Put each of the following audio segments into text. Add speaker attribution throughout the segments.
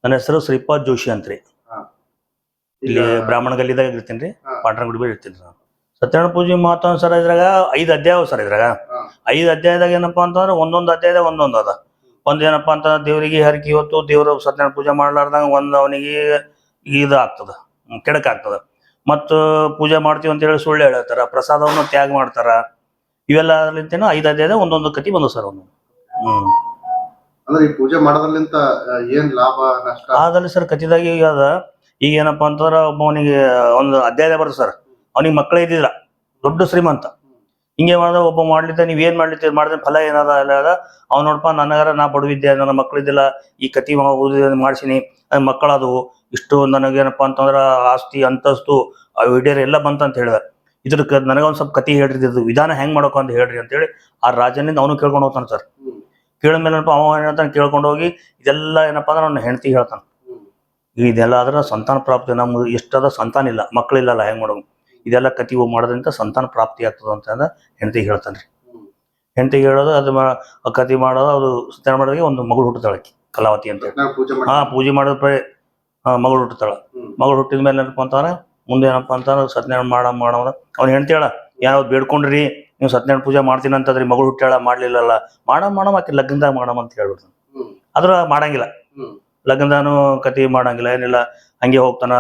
Speaker 1: ನನ್ನ ಹೆಸರು ಶ್ರೀಪಾದ್ ಜೋಶಿ ಅಂತ್ರಿ.
Speaker 2: ಹಾ.
Speaker 1: ಇಲ್ಲಿ ಬ್ರಾಹ್ಮಣ ಗಲ್ಲಿದಾಗ ಇರ್ತೀನಿ ರೀ. ಪಾಟ್ನಗುಡಿ ಬಳಿ ಇರ್ತೀನಿ ನಾನು. ಸತ್ಯನಾರಾಯಣ ಪೂಜೆ ಮಾತು ಸರ್ ಇದ್ರಾಗ 5 ಅಧ್ಯಾಯ ಸರ್. ಇದ್ರಾಗ 5 ಅಧ್ಯಾಯದಾಗ ಏನಪ್ಪಾ ಅಂತಂದ್ರೆ ಒಂದೊಂದು ಅಧ್ಯಾಯದಾಗ ಒಂದೊಂದು ಅದ. ಒಂದೇನಪ್ಪಾ ಅಂತ ದೇವರಿಗೆ ಹರಕೆ ಹೊತ್ತು ದೇವ್ರ ಸತ್ಯನಾರಾಯಣ ಪೂಜೆ ಮಾಡ್ಲಾರ್ದಂಗ ಒಂದು ಅವನಿಗೆ ಇದು ಆಗ್ತದ, ಕೆಡಕ್ ಆಗ್ತದ. ಮತ್ತು ಪೂಜೆ ಮಾಡ್ತೀವಿ ಅಂತ ಹೇಳಿ ಸುಳ್ಳು ಹೇಳ್ತಾರ, ಪ್ರಸಾದವನ್ನು ತ್ಯಾಗ ಮಾಡ್ತಾರ. ಇವೆಲ್ಲ 5 ಅಧ್ಯಾಯದ ಒಂದೊಂದು ಕತಿ ಬಂದು ಸರ್ ಅವನು.
Speaker 2: ಅಂದ್ರೆ ಈ ಪೂಜೆ ಮಾಡೋದ್ರಲ್ಲಿಂತ ಏನ್ ಲಾಭ ನಷ್ಟ
Speaker 1: ಆದಲ್ಲಿ ಸರ್ ಕತಿದಾಗ ಈಗ ಅದ. ಈಗ ಏನಪ್ಪಾ ಅಂತಂದ್ರ ಒಬ್ಬವನಿಗೆ ಒಂದು ಅಧ್ಯಾಯ ಬರ್ತದೆ ಸರ್. ಅವನಿಗೆ ಮಕ್ಕಳೇ ಇದ್ದಿಲ್ಲ, ದೊಡ್ಡ ಶ್ರೀಮಂತ. ಹಿಂಗೆ ಮಾಡಿದ್ರೆ ಒಬ್ಬ ಮಾಡ್ಲಿದ್ದ ನೀವ್ ಏನ್ ಮಾಡ್ಲಿಕ್ಕೆ ಮಾಡಿದ್ರೆ ಫಲ ಏನದ ಅಲ್ಲ ಅದ. ಅವ್ನು ನೋಡಪ್ಪ ನನಗಾರ ನಾ ಬಡವಿದ್ದೆ, ನನ್ನ ಮಕ್ಕಳಿದ್ದಿಲ್ಲ, ಈ ಕತಿ ಮಾಡ್ಸಿನಿ, ಮಕ್ಕಳದು ಇಷ್ಟು ನನಗೇನಪ್ಪಾ ಅಂತಂದ್ರ ಆಸ್ತಿ ಅಂತಸ್ತು ವಿಡಿಯರ್ ಎಲ್ಲ ಬಂತಂತ ಹೇಳಿದ. ಇದ್ರ ನನಗೊಂದ್ ಸ್ವಲ್ಪ ಕತಿ ಹೇಳ್ರಿ, ಇದು ವಿಧಾನ ಹೆಂಗ್ ಮಾಡೋಕ ಅಂತ ಹೇಳ್ರಿ ಅಂತ ಹೇಳಿ ಆ ರಾಜನಿಂದ ಅವನು ಕೇಳ್ಕೊಂಡು ಹೋಗ್ತಾನೆ ಸರ್. ಕೇಳಿದ್ಮೇಲೆ ಏನಪ್ಪ ಅವ ಏನಂತಾನೆ ಕೇಳ್ಕೊಂಡು ಹೋಗಿ ಇದೆಲ್ಲ ಏನಪ್ಪಾ ಅಂದ್ರೆ ಅವ್ನ ಹೆಂಡತಿ ಹೇಳ್ತಾನೆ. ಇದೆಲ್ಲ ಆದ್ರೆ ಸಂತಾನ ಪ್ರಾಪ್ತಿ, ನಮ್ಗೆ ಎಷ್ಟದ ಸಂತಾನ ಇಲ್ಲ, ಮಕ್ಕಳಿಲ್ಲಲ್ಲ, ಹೆಂಗ್ ಮಾಡೋದು, ಇದೆಲ್ಲ ಕತಿ ಮಾಡೋದ್ರಿಂದ ಸಂತಾನ ಪ್ರಾಪ್ತಿ ಆಗ್ತದ ಅಂತ ಹೆಂಡತಿಗೆ ಹೇಳ್ತಾನ್ರಿ. ಹೆಂಡತಿಗೆ ಹೇಳೋದು ಅದು ಕತಿ ಮಾಡೋದು, ಅದು ಸತ್ಯನಾರಾಯಣ ಮಾಡಿದಾಗ ಒಂದು ಮಗಳು ಹುಟ್ಟುತ್ತಾಳೆ, ಕಲಾವತಿ ಅಂತ ಹೇಳಿ. ಪೂಜೆ ಮಾಡೋದ್ರ ಮಗಳು ಹುಟ್ಟುತ್ತಾಳ. ಮಗಳು ಹುಟ್ಟಿದ ಮೇಲೆ ಏನಪ್ಪ ಅಂತಾರ ಮುಂದೆ ಏನಪ್ಪಾ ಅಂತಾರ ಸತ್ಯನಾರಾಯಣ ಮಾಡೋದ ಅವ್ನ ಹೆಂಡತಿ ಹೇಳ ಯಾವ್ದು ಬೇಡ್ಕೊಂಡ್ರಿ ನೀವು ಸತ್ಯನಾರಾಯಣ ಪೂಜೆ ಮಾಡ್ತೀನಿ ಅಂತಂದ್ರಿ, ಮಗಳು ಹುಟ್ಟಾಳ ಮಾಡ್ಲಿಲ್ಲಲ್ಲ, ಮಾಡಮ್ ಆಕಿ ಲಗ್ನದಾಗ ಮಾಡಮ್ ಅಂತ ಹೇಳ್ಬಿಡ್ತಾನೆ. ಅದ್ರ ಮಾಡಂಗಿಲ್ಲ, ಲಗ್ನದಾನು ಕತಿ ಮಾಡಂಗಿಲ್ಲ, ಏನಿಲ್ಲ, ಹಂಗೆ ಹೋಗ್ತಾನ.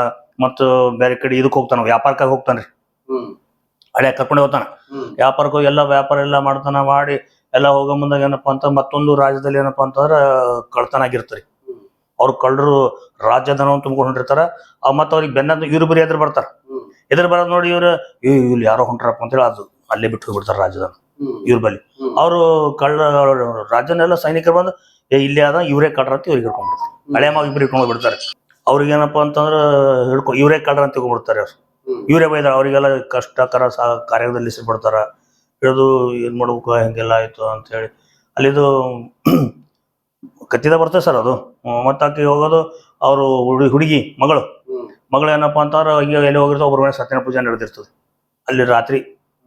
Speaker 1: ಮತ್ತು ಬೇರೆ ಕಡೆ ಇದಕ್ಕೆ ಹೋಗ್ತಾನ, ವ್ಯಾಪಾರಕ್ಕಾಗಿ ಹೋಗ್ತಾನ್ರಿ. ಹಳೆ ಕರ್ಕೊಂಡೆ ಹೋಗ್ತಾನ ವ್ಯಾಪಾರಕ್ಕೂ, ಎಲ್ಲ ವ್ಯಾಪಾರ ಎಲ್ಲ ಮಾಡ್ತಾನ. ಮಾಡಿ ಎಲ್ಲ ಹೋಗೋ ಮುಂದಾಗ ಏನಪ್ಪಾ ಅಂತ ಮತ್ತೊಂದು ರಾಜ್ಯದಲ್ಲಿ ಏನಪ್ಪಾ ಅಂತಂದ್ರ ಕಳ್ತನ ಆಗಿರ್ತಾರೆ. ಅವ್ರು ಕಳ್ಳರು ರಾಜ್ಯಧನವನ್ನು ತುಂಬ್ಕೊಂಡಿರ್ತಾರ. ಮತ್ತ ಅವ್ರಿಗೆ ಬೆನ್ನ ಇವ್ರು ಬರೀ ಎದುರು ಬರ್ತಾರ. ಎದುರು ಬರೋದ್ ನೋಡಿ ಇವ್ರು ಇಲ್ಲಿ ಯಾರೋ ಹೊಂಟ್ರಪ್ಪ ಅಂತೇಳಿ ಅದು ಅಲ್ಲೇ ಬಿಟ್ಟು ಹೋಗ್ಬಿಡ್ತಾರ ರಾಜ್ಯಧನ ಇವ್ರ ಬಳಿ. ಅವರು ಕಳ್ಳ ರಾಜ್ಯನೆಲ್ಲ ಸೈನಿಕರು ಬಂದು ಇಲ್ಲಿ ಆದ ಇವರೇ ಕಳ್ರ ಅಂತ ಇವ್ರಿಗೆ ಹಿಡ್ಕೊಂಡ್ಬಿಡ್ತಾರೆ. ಹಳೆ ಮಾವ ಇಬ್ರು ಹಿಡ್ಕೊಂಡು ಬಿಡ್ತಾರೆ. ಅವ್ರಿಗೆ ಏನಪ್ಪಾ ಅಂತಂದ್ರ ಇವರೇ ಕಳ್ರ ಅಂತ ತಿಳ್ಕೊಂಡ್ಬಿಡ್ತಾರೆ. ಅವ್ರು ಇವರೇ ಬೈದಾರ ಅವರಿಗೆಲ್ಲ ಕಷ್ಟಕರ ಕಾರ್ಯದಲ್ಲಿ ಬಿಡ್ತಾರ. ಹಿಡಿದು ಏನ್ ಮಾಡ್ಬೇಕು ಹೆಂಗೆಲ್ಲ ಆಯ್ತು ಅಂತ ಹೇಳಿ ಅಲ್ಲಿದು ಕತ್ತಿದ ಬರ್ತದೆ ಸರ್ ಅದು. ಮತ್ತ ಆಕಿ ಹೋಗೋದು ಅವರು ಹುಡುಗಿ ಮಗಳು ಏನಪ್ಪಾ ಅಂತಂದ್ರ ಈಗ ಎಲ್ಲಿ ಹೋಗಿರ್ತಾವ ಒಬ್ಬರ ಮನೆ ಸತ್ಯನಾರಾಯಣ ಪೂಜೆ ನಡೆದಿರ್ತದೆ ಅಲ್ಲಿ ರಾತ್ರಿ.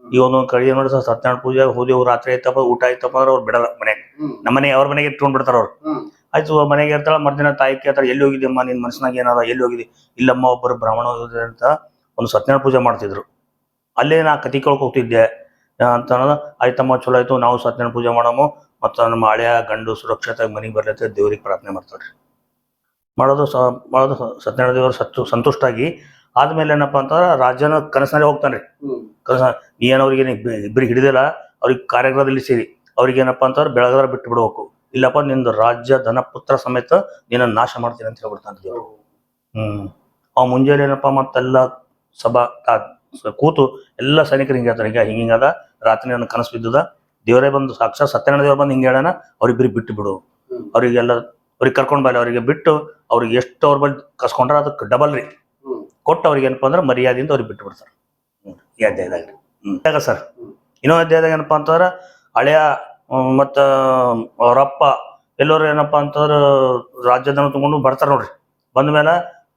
Speaker 1: ಈ ಒಂದೊಂದು ಕಡೆ ನೋಡಿ ಸರ್ ಸತ್ಯನಾರಾಯಣ ಪೂಜೆ ಹೋದೇವು, ರಾತ್ರಿ ಆಯ್ತಪ್ಪ, ಊಟ ಆಯ್ತಪ್ಪ ಅಂದ್ರೆ ಅವ್ರು ಬಿಡಲ್ಲ ಮನೆಗೆ. ನಮ್ಮನೆ ಅವ್ರ ಮನೆಗೆ ಇಟ್ಕೊಂಡ್ ಬಿಡ್ತಾರ ಅವ್ರು. ಆಯ್ತು ಮನೆಗೆ ಇರ್ತಾಳ. ಮರ್ದಿನ ತಾಯಿ ಕೇಳ್ತಾರ ಎಲ್ಲಿ ಹೋಗಿದ್ದಮ್ಮ, ನಿನ್ ಮನಸ್ಸಿನಾಗ ಏನಾದ, ಎಲ್ಲಿ ಹೋಗಿದ್ದಿ? ಇಲ್ಲಮ್ಮ ಒಬ್ಬರು ಬ್ರಾಹ್ಮಣ ಹೋಗಿದ್ರೆ ಅಂತ ಒಂದು ಸತ್ಯನಾರಾಯಣ ಪೂಜೆ ಮಾಡ್ತಿದ್ರು, ಅಲ್ಲೇ ನಾ ಕತಿ ಕೇಳಕ್ ಹೋಗ್ತಿದ್ದೆ ಅಂತ ಅನ್ನೋದು. ಆಯ್ತಮ್ಮ ಚಲೋ ಆಯ್ತು, ನಾವು ಸತ್ಯನಾರಾಯಣ ಪೂಜೆ ಮಾಡಮು, ಮತ್ತು ನಮ್ಮ ಹಳೆಯ ಗಂಡು ಸುರಕ್ಷಿತ ಮನೆಗೆ ಬರ್ಲತ್ತೆ ದೇವ್ರಿಗೆ ಪ್ರಾರ್ಥನೆ ಮಾಡ್ತಾರೆ. ಮಾಡೋದು ಸತ್ಯನಾರಾಯಣ ದೇವರು ಸಂತುಷ್ಟಾಗಿ ಆದ್ಮೇಲೆ ಏನಪ್ಪಾ ಅಂತಂದ್ರ ರಾಜ್ಯನ ಕನಸಿನಲ್ಲಿ ಹೋಗ್ತಾನೆ. ನೀ ಏನವ್ರಿಗೆ ಇಬ್ಬರಿಗೆ ಹಿಡಿದಿಲ್ಲ, ಅವ್ರಿಗೆ ಕಾರ್ಯಗ್ರಹದಲ್ಲಿ ಸೇರಿ ಅವ್ರಿಗೆ ಏನಪ್ಪಾ ಅಂತಂದ್ರೆ ಬೆಳಗಾರ ಬಿಟ್ಟು ಬಿಡ್ಬೇಕು, ಇಲ್ಲಪ್ಪ ನಿಂದು ರಾಜ್ಯ ಧನ ಪುತ್ರ ಸಮೇತ ನೀನ ನಾಶ ಮಾಡ್ತೀನಿ ಅಂತ ಹೇಳ್ಬಿಡ್ತಾನೆ ದೇವರು. ಅವ್ ಮುಂಜಾನೆ ಏನಪ್ಪಾ ಮತ್ತೆಲ್ಲ ಸಭಾ ಕೂತು ಎಲ್ಲ ಸೈನಿಕರು ಹಿಂಗೆ ಹೇಳ್ತಾರೆ, ಹಿಂಗದ ರಾತ್ರಿ ನನ್ನ ಕನಸು ಬಿದ್ದದ, ದೇವರೇ ಬಂದು ಸಾಕ್ಷಾತ್ ಸತ್ಯನಾರಾಯಣ ದೇವ್ರು ಬಂದು ಹಿಂಗೆ ಹೇಳೋಣ, ಅವ್ರಿಬ್ಬರಿಗೆ ಬಿಟ್ಟು ಬಿಡು, ಅವ್ರಿಗೆ ಕರ್ಕೊಂಡ್ ಬಾಲಿ, ಅವ್ರಿಗೆ ಬಿಟ್ಟು ಅವ್ರಿಗೆ ಎಷ್ಟು ಅವ್ರ ಬಳಿ ಕಸ್ಕೊಂಡ್ರ ಅದಕ್ಕೆ ಡಬಲ್ ರೀ ಕೊಟ್ಟು ಅವ್ರಿಗೆ ಏನಪ್ಪಾ ಅಂದ್ರೆ ಮರ್ಯಾದೆಯಿಂದ ಅವ್ರಿಗೆ ಬಿಟ್ಟು ಬಿಡ್ತಾರೆ. ಈ ಅಧ್ಯಾಯದಾಗ ಸರ್. ಇನ್ನೊಂದು ಅಧ್ಯಾಯದಾಗ ಏನಪ್ಪಾ ಅಂತಂದ್ರ ಹಳೆಯ ಮತ್ತ ಅವರಪ್ಪ ಎಲ್ಲರೂ ಏನಪ್ಪಾ ಅಂತಂದ್ರ ರಾಜ್ಯದನ್ನ ತಗೊಂಡು ಬರ್ತಾರ ನೋಡ್ರಿ. ಬಂದ ಮೇಲೆ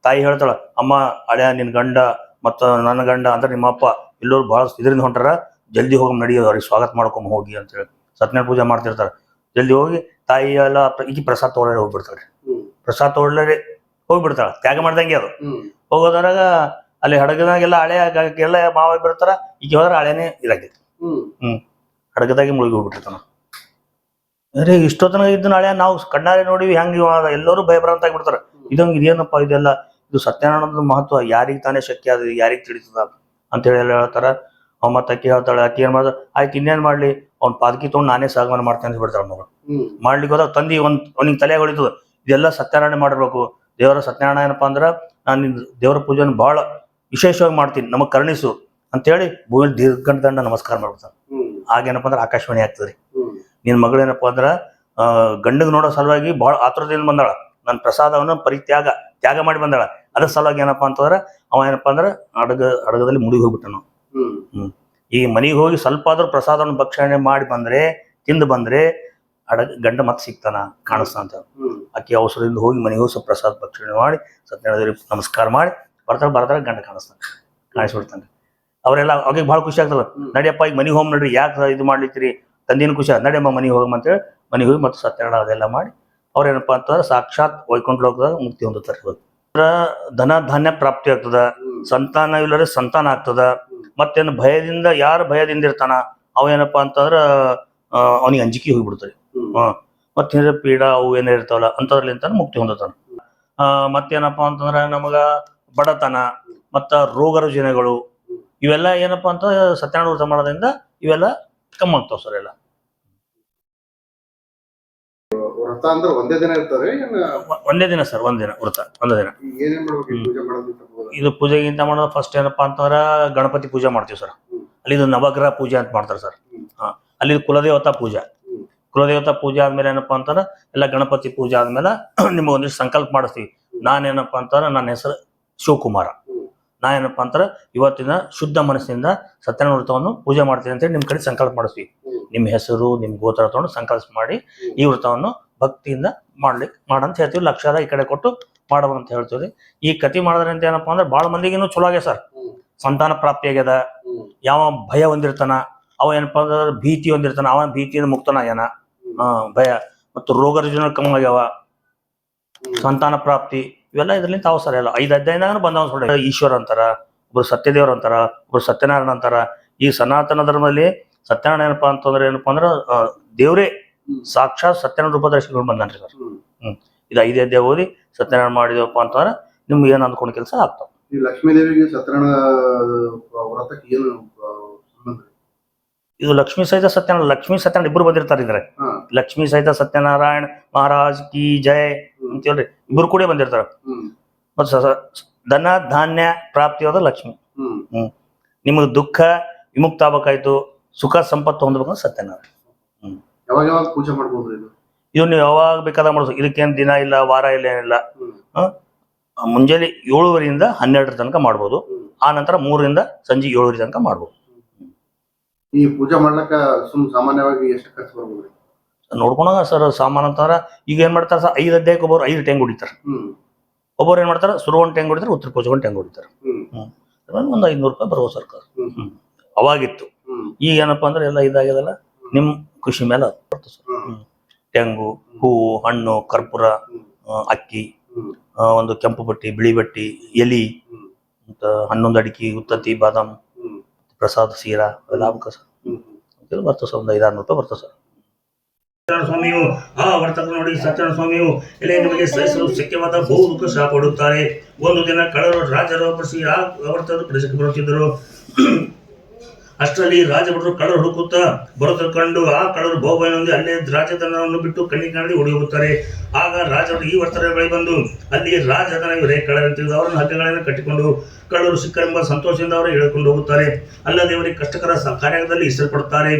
Speaker 1: ತಾಯಿ ಹೇಳ್ತಾಳ, ಅಮ್ಮ ಹಳೆಯ ನಿನ್ ಗಂಡ ಮತ್ತ ನನ್ನ ಗಂಡ ಅಂದ್ರೆ ನಿಮ್ಮ ಅಪ್ಪ ಎಲ್ಲರೂ ಬಹಳ ಇದರಿಂದ ಹೊಂಟಾರ, ಜಲ್ದಿ ಹೋಗಿ ನಡೆಯೋದು, ಅವ್ರಿಗೆ ಸ್ವಾಗತ ಮಾಡ್ಕೊಂಡ್ ಹೋಗಿ ಅಂತ ಹೇಳಿ ಸತ್ಯನಾರಾಯಣ ಪೂಜೆ ಮಾಡ್ತಿರ್ತಾರ. ಜಲ್ದಿ ಹೋಗಿ ತಾಯಿ ಎಲ್ಲ ಈಗ ಪ್ರಸಾದ ತಗೊಳ್ಳೇ ಹೋಗ್ಬಿಡ್ತಾಳೆ. ಪ್ರಸಾದ ತಗೊಳ್ಳೇ ಹೋಗ್ಬಿಡ್ತಾಳ, ತ್ಯಾಗ ಮಾಡ್ದಂಗೆ ಅದು. ಹೋಗೋದ್ರಾಗ ಅಲ್ಲಿ ಹಡಗದಾಗೆಲ್ಲ ಹಳೆ ಎಲ್ಲ ಮಾವ ಬಿಡ್ತಾರ, ಈಗ ಹೋದ್ರ ಹಳೆನೇ ಇದಾಗೈತಿ. ಹಡಗದಾಗೆ ಮುಳುಗಿ ಹೋಗ್ಬಿಟ್ಟಿರ್ತಾನ. ಅರೆ ಇಷ್ಟೊತ್ತನ ಇದ್ದನ ಹಳೆ ನಾವು ಕಣ್ಣಾರೆ ನೋಡಿವಿ, ಹೆಂಗ್ ಎಲ್ಲರೂ ಭಯಭ್ರಾಂತ ಆಗಿಬಿಡ್ತಾರ. ಇದೇನಪ್ಪ ಇದೆಲ್ಲ, ಇದು ಸತ್ಯನಾರಾಯಣದ ಮಹತ್ವ ಯಾರಿಗೆ ತಾನೇ ಶಕ್ಯ ಅದು, ಯಾರಿಗೆ ತಿಳಿತದ ಅಂತ ಹೇಳಿ ಎಲ್ಲ ಹೇಳ್ತಾರ. ಅವ್ ಮತ್ತೆ ಅಕ್ಕಿ ಹೇಳ್ತಾಳೆ, ಅಕ್ಕಿ ಏನ್ ಮಾಡ್ದ ಆಯ್ತು ಇನ್ನೇನ್ ಮಾಡ್ಲಿ, ಅವ್ನ ಪಾದಕಿ ತೊಗೊಂಡು ನಾನೇ ಸಾಗಮನ ಮಾಡ್ತೇನೆ ಅಂತ ಬಿಡ್ತಾಳ ಮಗಳು. ಮಾಡ್ಲಿಕ್ಕೆ ಹೋದಾಗ ತಂದಿ ಅವ್ನಿಗೆ ತಲೆ ಹೊಳಿತದ, ಇದೆಲ್ಲ ಸತ್ಯನಾರಾಯಣ ಮಾಡ್ಬೇಕು, ದೇವರ ಸತ್ಯನಾರಾಯಣ ಏನಪ್ಪಾ ಅಂದ್ರ ನಾನು ನಿನ್ ದೇವರ ಪೂಜೆನ ಬಹಳ ವಿಶೇಷವಾಗಿ ಮಾಡ್ತೀನಿ, ನಮಗ್ ಕರುಣಿಸು ಅಂತೇಳಿ ಭೂಮಿ ದೀರ್ಘಂಡ ನಮಸ್ಕಾರ ಮಾಡ್ಬಿಡ್ತಾನೆ. ಆಗೇನಪ್ಪ ಅಂದ್ರೆ ಆಕಾಶವಾಣಿ ಆಗ್ತದ್ರಿ. ನಿನ್ ಮಗಳೇನಪ್ಪಾ ಅಂದ್ರ ಗಂಡಗ್ ನೋಡೋ ಸಲುವಾಗಿ ಬಹಳ ಆತುರದಿಂದ ಬಂದಾಳ, ನನ್ನ ಪ್ರಸಾದವನ್ನು ತ್ಯಾಗ ಮಾಡಿ ಬಂದಾಳ. ಅದ್ರ ಸಲುವಾಗಿ ಏನಪ್ಪಾ ಅಂತಂದ್ರ ಅವ ಏನಪ್ಪಾ ಅಂದ್ರ ಹಡಗದಲ್ಲಿ ಮುಳುಗಿ ಹೋಗ್ಬಿಟ್ಟನು. ಈ ಮನೆಗೆ ಹೋಗಿ ಸ್ವಲ್ಪ ಆದ್ರೂ ಪ್ರಸಾದವನ್ನು ಭಕ್ಷಣೆ ಮಾಡಿ ಬಂದ್ರೆ, ತಿಂದು ಬಂದ್ರೆ ಗಂಡ ಮತ್ತೆ ಸಿಗ್ತಾನ, ಕಾಣಿಸ್ತಾನ ಅಂತ. ಅಕ್ಕಿ ಅವಸರದಿಂದ ಹೋಗಿ ಮನೆಗೆ ಹೋಗಿ ಸ್ವಲ್ಪ ಪ್ರಸಾದ ಭಕ್ಷಣೆ ಮಾಡಿ ಸತ್ಯನಾರಾಯಣ ನಮಸ್ಕಾರ ಮಾಡಿ ಬರ್ತಾರ ಗಂಡ ಕಾಣಿಸ್ಬಿಡ್ತಾನೆ. ಅವರೆಲ್ಲ ಅವಾಗ ಬಹಳ ಖುಷಿ ಆಗ್ತದ, ನಡಿಯಪ್ಪ ಈಗ ಮನೆಗೆ ಹೋಗಿ ನಡ್ರಿ, ಯಾಕೆ ಇದು ಮಾಡ್ಲಿತ್ತೀರಿ, ತಂದಿನ ಖುಷಿ ನಡಿಯಮ್ಮ ಮನೆಗೆ ಹೋಗಮ್ಮ ಅಂತೇಳಿ ಮನೆಗೆ ಹೋಗಿ ಮತ್ತೆ ಸತ್ಯನಾರಾಯಣ ಅದೆಲ್ಲ ಮಾಡಿ ಅವ್ರೇನಪ್ಪಾ ಅಂತಂದ್ರೆ ಸಾಕ್ಷಾತ್ ವೈಕುಂಠ ಲೋಕದಾಗ ಮುಕ್ತಿ ಹೊಂದುತ್ತಾರೆ. ಧನ ಧಾನ್ಯ ಪ್ರಾಪ್ತಿ ಆಗ್ತದ, ಸಂತಾನ ಇಲ್ಲದ್ರೆ ಸಂತಾನ ಆಗ್ತದ. ಮತ್ತೇನು ಭಯದಿಂದ ಯಾರು ಭಯದಿಂದ ಇರ್ತಾನ ಅವೇನಪ್ಪಾ ಅಂತಂದ್ರ ಅವನಿಗೆ ಅಂಜಿಕೆ ಹೋಗ್ಬಿಡ್ತಾರೆ. ಮತ್ತೆ ಪೀಡ ಅವು ಏನೇ ಇರ್ತಾವಲ್ಲ ಅಂತದ್ರಲ್ಲಿಂತ ಮುಕ್ತಿ ಹೊಂದತಾನ. ಮತ್ತೇನಪ್ಪಾ ಅಂತಂದ್ರ ನಮಗ ಬಡತನ ಮತ್ತ ರೋಗ ರುಜಿನಗಳು ಇವೆಲ್ಲ ಏನಪ್ಪಾ ಅಂತ ಸತ್ಯನಾರಾಯಣ ವ್ರತ ಮಾಡೋದ್ರಿಂದ ಇವೆಲ್ಲ ಕಮ್ಮಿ ಆಗ್ತಾವ ಸರ್. ಎಲ್ಲ
Speaker 2: ವ್ರತ ಅಂದ್ರೆ ಒಂದೇ ದಿನ ಇರ್ತಾರೆ?
Speaker 1: ಒಂದೇ ದಿನ ಸರ್, ಒಂದಿನ ವ್ರತ, ಒಂದೇ ದಿನ.
Speaker 2: ಏನೇನ್ ಮಾಡ್ಬೇಕು ಪೂಜೆ ಮಾಡೋದು?
Speaker 1: ಇದು ಪೂಜೆಗಿಂತ ಮಾಡೋದು ಫಸ್ಟ್ ಏನಪ್ಪಾ ಅಂತಂದ್ರ ಗಣಪತಿ ಪೂಜೆ ಮಾಡ್ತೀವಿ ಸರ್. ಅಲ್ಲಿ ಇದು ನವಗ್ರಹ ಪೂಜೆ ಅಂತ ಮಾಡ್ತಾರೆ ಸರ್. ಅಲ್ಲಿ ಕುಲದೇವತಾ ಪೂಜೆ. ಕುಲದೇವತಾ ಪೂಜೆ ಆದ್ಮೇಲೆ ಏನಪ್ಪಾ ಅಂತಂದ್ರೆ ಎಲ್ಲ ಗಣಪತಿ ಪೂಜೆ ಆದ್ಮೇಲೆ ನಿಮ್ಗೆ ಒಂದಿಷ್ಟು ಸಂಕಲ್ಪ ಮಾಡಿಸ್ತೀವಿ. ನಾನೇನಪ್ಪಾ ಅಂತಂದ್ರೆ ನನ್ನ ಹೆಸರು ಶಿವಕುಮಾರ, ನಾ ಏನಪ್ಪಾ ಅಂತಾರೆ ಇವತ್ತಿನ ಶುದ್ಧ ಮನಸ್ಸಿನಿಂದ ಸತ್ಯನಾರಾಯಣ ವ್ರತವನ್ನು ಪೂಜೆ ಮಾಡ್ತೀನಿ ಅಂತೇಳಿ ನಿಮ್ಮ ಕಡೆ ಸಂಕಲ್ಪ ಮಾಡಿಸ್ತೀವಿ. ನಿಮ್ಮ ಹೆಸರು ನಿಮ್ಮ ಗೋತ್ರ ತಗೊಂಡು ಸಂಕಲ್ಪ ಮಾಡಿ ಈ ವ್ರತವನ್ನು ಭಕ್ತಿಯಿಂದ ಮಾಡಂತ ಹೇಳ್ತೀವಿ. ಲಕ್ಷಾರ ಈ ಕಡೆ ಕೊಟ್ಟು ಮಾಡಬೇಕಂತ ಹೇಳ್ತೀವಿ. ಈ ಕತಿ ಮಾಡೋದ್ರಿಂದ ಏನಪ್ಪಾ ಅಂದ್ರೆ ಭಾಳ ಮಂದಿಗಿನ್ನೂ ಚಲೋ ಆಗ್ಯದ ಸರ್. ಸಂತಾನ ಪ್ರಾಪ್ತಿ ಆಗ್ಯದ. ಯಾವ ಭಯ ಹೊಂದಿರ್ತಾನ ಅವ ಏನಪ್ಪಾ ಅಂದ್ರೆ ಭೀತಿ ಹೊಂದಿರ್ತಾನ ಅವ ಭೀತಿಯಿಂದ ಮುಕ್ತನಾಗ್ಯಾನ. ಭಯ ಮತ್ತು ರೋಗ ರುಜಿನ ಕಮ್ಮಿ ಆಗ್ಯಾವ. ಸಂತಾನ ಪ್ರಾಪ್ತಿ ಇವೆಲ್ಲ ಇದ್ರಲ್ಲಿ ತಾವು ಸರ್. ಎಲ್ಲ 5 ಅಧ್ಯಾಯದಾಗ ಬಂದವ ಸೊಳ್ಳೆ. ಈಶ್ವರ ಅಂತಾರ, ಒಬ್ರು ಸತ್ಯದೇವ್ರ ಅಂತಾರ, ಒಬ್ರು ಸತ್ಯನಾರಾಯಣ ಅಂತಾರ. ಈ ಸನಾತನ ಧರ್ಮದಲ್ಲಿ ಸತ್ಯನಾರಾಯಣ ಏನಪ್ಪಾ ಅಂತಂದ್ರೆ ಏನಪ್ಪಾ ಅಂದ್ರೆ ದೇವ್ರೇ ಸಾಕ್ಷಾತ್ ಸತ್ಯನಾರಾಯಣ ರೂಪದರ್ಶಿಗಳು ಬಂದನ್ರಿ ಸರ್. ಇದು 5 ಅಧ್ಯಾಯ ಓದಿ ಸತ್ಯನಾರಾಯಣ ಮಾಡಿದವಪ್ಪ ಅಂತಂದ್ರೆ ನಿಮ್ಗೆ ಏನ್ ಅಂದ್ಕೊಂಡ್ ಕೆಲಸ ಆಗ್ತಾವ.
Speaker 2: ಈ ಲಕ್ಷ್ಮೀ ದೇವಿಗೆ ಸತ್ಯನಾರಾಯಣ ವ್ರತಕ್ಕೆ ಏನು ಸಂಬಂಧ?
Speaker 1: ಇದು ಲಕ್ಷ್ಮೀ ಸಹಿತ ಸತ್ಯನಾರಾಯಣ, ಲಕ್ಷ್ಮೀ ಸತ್ಯನಾರಾಯಣ ಇಬ್ರು ಬಂದಿರ್ತಾರೆ ಇದ್ರೆ. ಲಕ್ಷ್ಮೀ ಸಹಿತ ಸತ್ಯನಾರಾಯಣ ಮಹಾರಾಜ್ ಕಿ ಜಯ ಅಂತ ಹೇಳ್ರಿ, ಇಬ್ರು ಕೂಡ ಬಂದಿರ್ತಾರ. ಮತ್ತ ಧನ ಧಾನ್ಯ ಪ್ರಾಪ್ತಿಯಾದ ಲಕ್ಷ್ಮಿ. ನಿಮಗೆ ದುಃಖ ವಿಮುಕ್ತ ಆಗ್ಬೇಕಾಯ್ತು, ಸುಖ ಸಂಪತ್ತು ಹೊಂದಬೇಕಂದ್ರೆ ಸತ್ಯನಾರಾಯಣ.
Speaker 2: ಯಾವಾಗ ಯಾವಾಗ ಪೂಜೆ ಮಾಡ್ಬೋದು?
Speaker 1: ಇದು ನೀವು ಯಾವಾಗ ಬೇಕಾದಾಗ ಮಾಡ್ಬೋದು. ಇದಕ್ಕೇನು ದಿನ ಇಲ್ಲ, ವಾರ ಇಲ್ಲ, ಏನಿಲ್ಲ. ಮುಂಜಾನೆ 7:30ರಿಂದ 12 ತನಕ ಮಾಡ್ಬೋದು. ಆ ನಂತರ 3ರಿಂದ ಸಂಜೆ 7 ತನಕ ಮಾಡ್ಬೋದು.
Speaker 2: ಈ ಪೂಜೆ ಮಾಡ್ಲಕ್ಕ ಸಾಮಾನ್ಯವಾಗಿ ಎಷ್ಟು ಖರ್ಚು ಬರ್ಬೋದು?
Speaker 1: ನೋಡ್ಕೊಂಡಾಗ ಸರ್ ಸಾಮಾನ್ಯ ಅಂತಾರ ಈಗ ಏನ್ ಮಾಡ್ತಾರ ಸರ್, 5 ಅಧ್ಯಾಯಕ್ಕೆ ಒಬ್ಬರು 5 ಟೆಂಗ್ ಹೊಡಿತಾರ. ಒಬ್ಬರು ಏನ್ ಮಾಡ್ತಾರ ಸುರು 1 ಟೆಂಗ್ ಹೊಡಿತಾರೆ, ಉತ್ತರ ಪೂಜೆ 1 ಟೆಂಗ್ ಹೊಡಿತಾರೆ. ಒಂದು 500 ರೂಪಾಯಿ ಬರ್ಬೋದು ಸರ್ಕಾರ. ಅವಾಗಿತ್ತು. ಈಗ ಏನಪ್ಪಾ ಅಂದ್ರೆ ಎಲ್ಲ ಇದಾಗ್ಯದಲ್ಲ, ನಿಮ್ ಖುಷಿ ಮೇಲೆ ಬರ್ತದೆ ಸರ್. ಟೆಂಗು, ಹೂವು, ಹಣ್ಣು, ಕರ್ಪೂರ, ಅಕ್ಕಿ, ಒಂದು ಕೆಂಪು ಬಟ್ಟಿ, ಬಿಳಿ ಬಟ್ಟಿ, ಎಲಿ, ಮತ್ತ 11 ಅಡಿಕೆ, ಉತ್ತತ್ತಿ, ಬಾದಾಮ್, ಪ್ರಸಾದ, ಸೀರಾ ಎಲ್ಲ ಆಗ್ಬೇಕ ಸರ್. ಬರ್ತದೆ ಸರ್. ಒಂದು 500-600 ರೂಪಾಯಿ ಬರ್ತದೆ ಸರ್. ಸತ್ಯನಾರಾಯಣ ಸ್ವಾಮಿಯು ಆ ವರ್ತಕ ನೋಡಿ ಸತ್ಯನಾರಾಯಣ ಸ್ವಾಮಿಯು ಎಲೆ ನಿಮಗೆ ಸಹಿಸಲು ಶಕ್ಯವಾದ ಬಹು ಶಾಪ ಕೊಡುತ್ತಾರೆ. ಒಂದು ದಿನ ಕಳ್ಳರು ರಾಜರು ಒಬ್ಬರಿಸಿ ಆ ವರ್ತಕ ಪ್ರದೇಶಕ್ಕೆ ಬರುತ್ತಿದ್ದರು. ಅಷ್ಟರಲ್ಲಿ ರಾಜಭಟರು ಕಳ್ಳರು ಹುಡುಕುತ್ತಾ ಬರುತ್ತ ಕಂಡು ಆ ಕಳ್ಳರು ಬಹುಬೈನೊಂದಿ ಅಲ್ಲೇ ರಾಜಧನವನ್ನು ಬಿಟ್ಟು ಕಣ್ಣಿಗೆ ಕಾಣದೆ ಓಡಿ ಹೋಗುತ್ತಾರೆ. ಆಗ ರಾಜರು ಈ ವರ್ತಕರ ಬಳಿ ಬಂದು ಅಲ್ಲಿ ರಾಜಧನ ಇವರೇ ಕಳ್ಳರು ತಿಳಿದು ಅವರನ್ನು ಹಗ್ಗಗಳನ್ನು ಕಟ್ಟಿಕೊಂಡು ಕಳ್ಳರು ಸಿಕ್ಕರೆಂಬ ಸಂತೋಷದಿಂದ ಅವರು ಹೇಳಿಕೊಂಡು ಹೋಗುತ್ತಾರೆ. ಅಲ್ಲದೆ ಇವರಿಗೆ ಕಷ್ಟಕರ ಕಾರ್ಯದಲ್ಲಿ ಇಷ್ಟಪಡುತ್ತಾರೆ.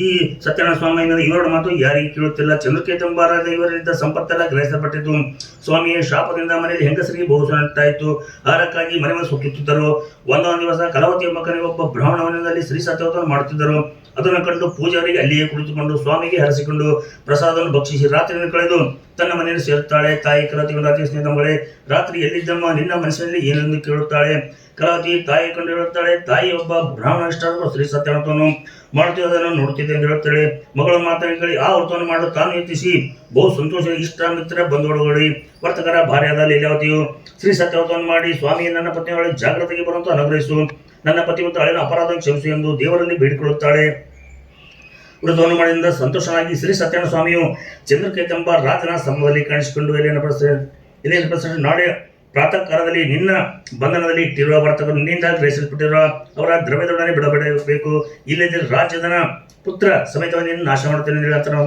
Speaker 1: ಈ ಸತ್ಯನಾರಾಯಣ ಸ್ವಾಮಿಯಿಂದ ಇವರ ಮಾತು ಯಾರಿಗೆ ಕೇಳುತ್ತಿಲ್ಲ. ಚಂದ್ರಕೇತಂಬಾರಾದ ಇವರಿಂದ ಸಂಪತ್ತೆಲ್ಲ ಗ್ರಹಿಸಲ್ಪಟ್ಟಿತು. ಸ್ವಾಮಿಯ ಶಾಪದಿಂದ ಮನೆಯಲ್ಲಿ ಹೆಂಗಸರಿಗೆ ಬಹುಸಂಟಾಯಿತು. ಆಹಾರಕ್ಕಾಗಿ ಮನೆ ಮೇಲೆ ಸುತ್ತುತ್ತಿದ್ದರು. ಒಂದೊಂದು ದಿವಸ ಕಲವತಿ ಮಕ್ಕಳಿಗೆ ಒಬ್ಬ ಬ್ರಾಹ್ಮಣವನದಲ್ಲಿ ಶ್ರೀ ಸತ್ಯವನ್ನು ಮಾಡುತ್ತಿದ್ದರು. ಅದನ್ನು ಕಂಡು ಪೂಜಾರಿಗೆ ಅಲ್ಲಿಯೇ ಕುಳಿತುಕೊಂಡು ಸ್ವಾಮಿಗೆ ಹರಸಿಕೊಂಡು ಪ್ರಸಾದವನ್ನು ಭಕ್ಷಿಸಿ ರಾತ್ರಿಯನ್ನು ಕಳೆದು ತನ್ನ ಮನೆಯಲ್ಲಿ ಸೇರುತ್ತಾಳೆ. ತಾಯಿ ಕಲವತಿಗೊಂಡು ಅತಿ ಸ್ನೇಹಿತಂಬಳೆ, ರಾತ್ರಿ ಎಲ್ಲಿದ್ದಮ್ಮ, ನಿನ್ನ ಮನಸ್ಸಿನಲ್ಲಿ ಏನೆಂದು ಕೇಳುತ್ತಾಳೆ. ಕಲವತಿ ತಾಯಿ ಕಂಡು ಹೇಳುತ್ತಾಳೆ, ತಾಯಿ ಒಬ್ಬ ಬ್ರಾಹ್ಮಣ ಇಷ್ಟಾದರೂ ಶ್ರೀ ಸತ್ಯನಾಥವನ್ನು ಮಾಡುತ್ತಿರುವುದನ್ನು ನೋಡುತ್ತಿದ್ದೆ ಎಂದು ಹೇಳುತ್ತಾಳೆ. ಮಗಳ ಮಾತನಾಡಿ ಆ ವ್ರತವನ್ನು ಮಾಡಲು ತಾನು ಯತ್ನಿಸಿ ಬಹು ಸಂತೋಷ ಇಷ್ಟ ಮಿತ್ರ ಬಂಧುಗಳು ವರ್ತಕರ ಭಾರ್ಯಾದ ಲೀಲಾವತಿಯು ಶ್ರೀ ಸತ್ಯವ್ರತವನ್ನು ಮಾಡಿ, ಸ್ವಾಮಿ ನನ್ನ ಪತ್ನಿಯೊಳಗೆ ಜಾಗ್ರತೆಗೆ ಬರುವಂತ ಅನುಗ್ರಹಿಸು, ನನ್ನ ಪತಿ ಮತ್ತು ಹಳೆಯ ಅಪರಾಧ ಕ್ಷಮಿಸು ಎಂದು ದೇವರಲ್ಲಿ ಬೇಡಿಕೊಳ್ಳುತ್ತಾಳೆ. ವ್ರತವನ್ನು ಮಾಡಿದಿಂದ ಸಂತೋಷನಾಗಿ ಶ್ರೀ ಸತ್ಯನಾರಾಯಣ ಸ್ವಾಮಿಯು ಚಂದ್ರಕೇತಂಬ ರಾಜನ ಸ್ತಂಭದಲ್ಲಿ ಕಾಣಿಸಿಕೊಂಡು ಎಲೆಯನ್ನು ನಾಳೆ ಪ್ರಾತಃ ಕಾಲದಲ್ಲಿ ನಿನ್ನ ಬಂಧನದಲ್ಲಿ ಇಟ್ಟಿರುವ ವರ್ತಕರು ನಿನ್ನಿಂದ ಗ್ರಹಿಸಲ್ಪಟ್ಟಿರುವ ಅವರ ದ್ರವ್ಯದೊಡನೆ ಬಿಡಬೇಕು. ಇಲ್ಲದೆ ರಾಜ್ಯದನ ಪುತ್ರ ಸಮೇತವಾಗಿ ನಾಶ ಮಾಡುತ್ತೇನೆ ಎಂದು ಹೇಳ್ತಾನೆ.